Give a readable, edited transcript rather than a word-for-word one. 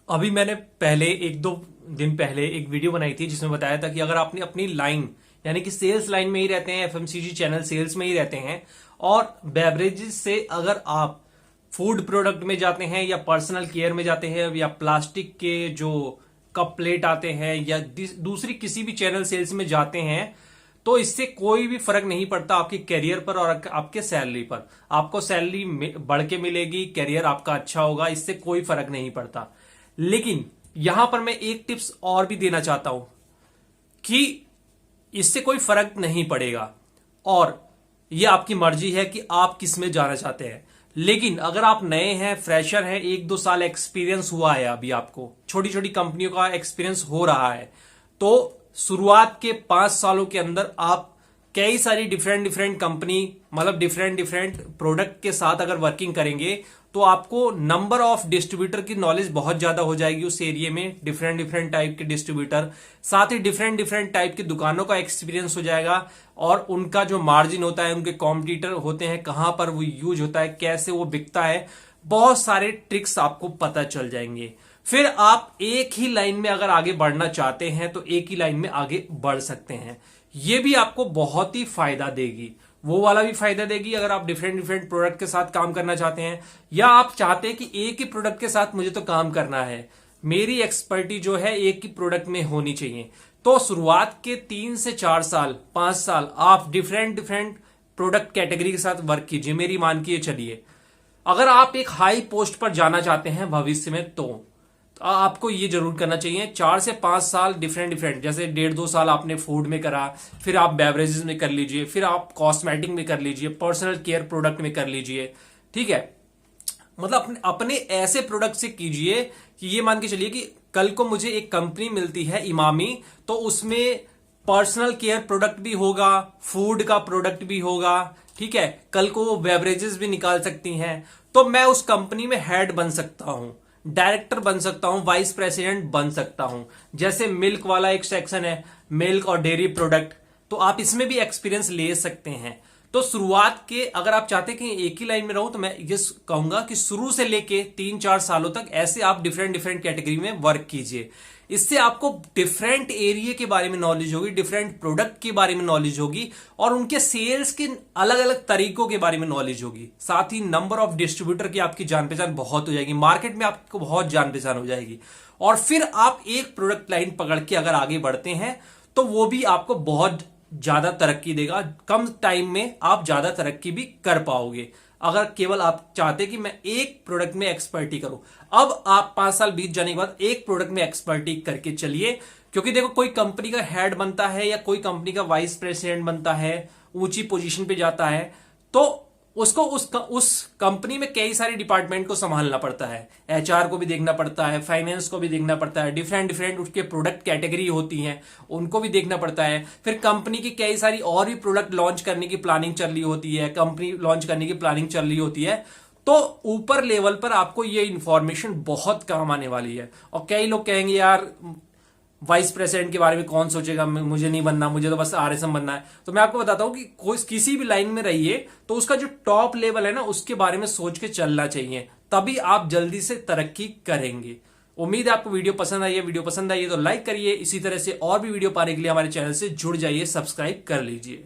अभी मैंने पहले एक दो दिन पहले एक वीडियो बनाई थी जिसमें बताया था कि अगर आपने अपनी लाइन यानी कि सेल्स लाइन में ही रहते हैं, एफएमसीजी चैनल सेल्स में ही रहते हैं और बेवरेजेस से अगर आप फूड प्रोडक्ट में जाते हैं या पर्सनल केयर में जाते हैं या प्लास्टिक के जो कप प्लेट आते हैं या दूसरी किसी भी चैनल सेल्स में जाते हैं तो इससे कोई भी फर्क नहीं पड़ता आपके करियर पर और आपके सैलरी पर। आपको सैलरी बढ़ के मिलेगी, करियर आपका अच्छा होगा, इससे कोई फर्क नहीं पड़ता। लेकिन यहां पर मैं एक टिप्स और भी देना चाहता हूं कि इससे कोई फर्क नहीं पड़ेगा और यह आपकी मर्जी है कि आप किस में जाना चाहते हैं। लेकिन अगर आप नए हैं, फ्रेशर हैं, एक दो साल एक्सपीरियंस हुआ है, अभी आपको छोटी छोटी कंपनियों का एक्सपीरियंस हो रहा है, तो शुरुआत के 5 सालों के अंदर आप कई सारी डिफरेंट डिफरेंट कंपनी मतलब डिफरेंट डिफरेंट प्रोडक्ट के साथ अगर वर्किंग करेंगे तो आपको नंबर ऑफ डिस्ट्रीब्यूटर की नॉलेज बहुत ज्यादा हो जाएगी उस एरिया में। डिफरेंट डिफरेंट टाइप के डिस्ट्रीब्यूटर, साथ ही डिफरेंट डिफरेंट टाइप की दुकानों का एक्सपीरियंस हो जाएगा और उनका जो मार्जिन होता है, उनके कॉम्पिटिटर होते हैं, कहां पर वो यूज होता है, कैसे वो बिकता है, बहुत सारे ट्रिक्स आपको पता चल जाएंगे। फिर आप एक ही लाइन में अगर आगे बढ़ना चाहते हैं तो एक ही लाइन में आगे बढ़ सकते हैं। ये भी आपको बहुत ही फायदा देगी, वो वाला भी फायदा देगी अगर आप डिफरेंट डिफरेंट प्रोडक्ट के साथ काम करना चाहते हैं या आप चाहते हैं कि एक ही प्रोडक्ट के साथ मुझे तो काम करना है, मेरी एक्सपर्टी जो है एक ही प्रोडक्ट में होनी चाहिए। तो शुरुआत के 3 से 4 साल 5 साल आप डिफरेंट डिफरेंट प्रोडक्ट कैटेगरी के साथ वर्क कीजिए। मेरी मान के चलिए, अगर आप एक हाई पोस्ट पर जाना चाहते हैं भविष्य में तो आपको ये जरूर करना चाहिए 4 से 5 साल डिफरेंट डिफरेंट, जैसे 1.5-2 साल आपने फूड में करा, फिर आप बेवरेजेस में कर लीजिए, फिर आप कॉस्मेटिक में कर लीजिए, पर्सनल केयर प्रोडक्ट में कर लीजिए। ठीक है, मतलब अपने ऐसे प्रोडक्ट से कीजिए कि ये मान के चलिए कि कल को मुझे एक कंपनी मिलती है इमामी, तो उसमें पर्सनल केयर प्रोडक्ट भी होगा, फूड का प्रोडक्ट भी होगा। ठीक है, कल को वो बेवरेजेस भी निकाल सकती हैं, तो मैं उस कंपनी में हेड बन सकता हूं, डायरेक्टर बन सकता हूं, वाइस प्रेसिडेंट बन सकता हूं। जैसे मिल्क वाला एक सेक्शन है, मिल्क और डेयरी प्रोडक्ट, तो आप इसमें भी एक्सपीरियंस ले सकते हैं। तो शुरुआत के अगर आप चाहते हैं कि एक ही लाइन में रहो तो मैं ये कहूंगा कि शुरू से लेके 3-4 सालों तक ऐसे आप डिफरेंट डिफरेंट कैटेगरी में वर्क कीजिए। इससे आपको डिफरेंट एरिया के बारे में नॉलेज होगी, डिफरेंट प्रोडक्ट के बारे में नॉलेज होगी और उनके सेल्स के अलग अलग तरीकों के बारे में नॉलेज होगी। साथ ही नंबर ऑफ डिस्ट्रीब्यूटर की आपकी जान पहचान बहुत हो जाएगी, मार्केट में आपको बहुत जान पहचान हो जाएगी। और फिर आप एक प्रोडक्ट लाइन पकड़ के अगर आगे बढ़ते हैं तो वो भी आपको बहुत ज्यादा तरक्की देगा। कम टाइम में आप ज्यादा तरक्की भी कर पाओगे अगर केवल आप चाहते कि मैं एक प्रोडक्ट में एक्सपर्टी करूं। अब आप 5 साल बीत जाने के बाद एक प्रोडक्ट में एक्सपर्टी करके चलिए, क्योंकि देखो कोई कंपनी का हेड बनता है या कोई कंपनी का वाइस प्रेसिडेंट बनता है, ऊंची पोजीशन पे जाता है, तो उसको उस कंपनी में कई सारे डिपार्टमेंट को संभालना पड़ता है। एचआर को भी देखना पड़ता है, फाइनेंस को भी देखना पड़ता है, डिफरेंट डिफरेंट उसके प्रोडक्ट कैटेगरी होती हैं उनको भी देखना पड़ता है। फिर कंपनी की कई सारी और भी प्रोडक्ट लॉन्च करने की प्लानिंग चल रही होती है, कंपनी लॉन्च करने की प्लानिंग चल रही होती है। तो ऊपर लेवल पर आपको ये इंफॉर्मेशन बहुत काम आने वाली है। और कई लोग कहेंगे यार वाइस प्रेसिडेंट के बारे में कौन सोचेगा, मुझे नहीं बनना, मुझे तो बस आरएसएम बनना है। तो मैं आपको बताता हूं कि कोई किसी भी लाइन में रहिए तो उसका जो टॉप लेवल है ना उसके बारे में सोच के चलना चाहिए, तभी आप जल्दी से तरक्की करेंगे। उम्मीद है आपको वीडियो पसंद आई है। वीडियो पसंद आई है तो लाइक करिए, इसी तरह से और भी वीडियो पाने के लिए हमारे चैनल से जुड़ जाइए, सब्सक्राइब कर लीजिए।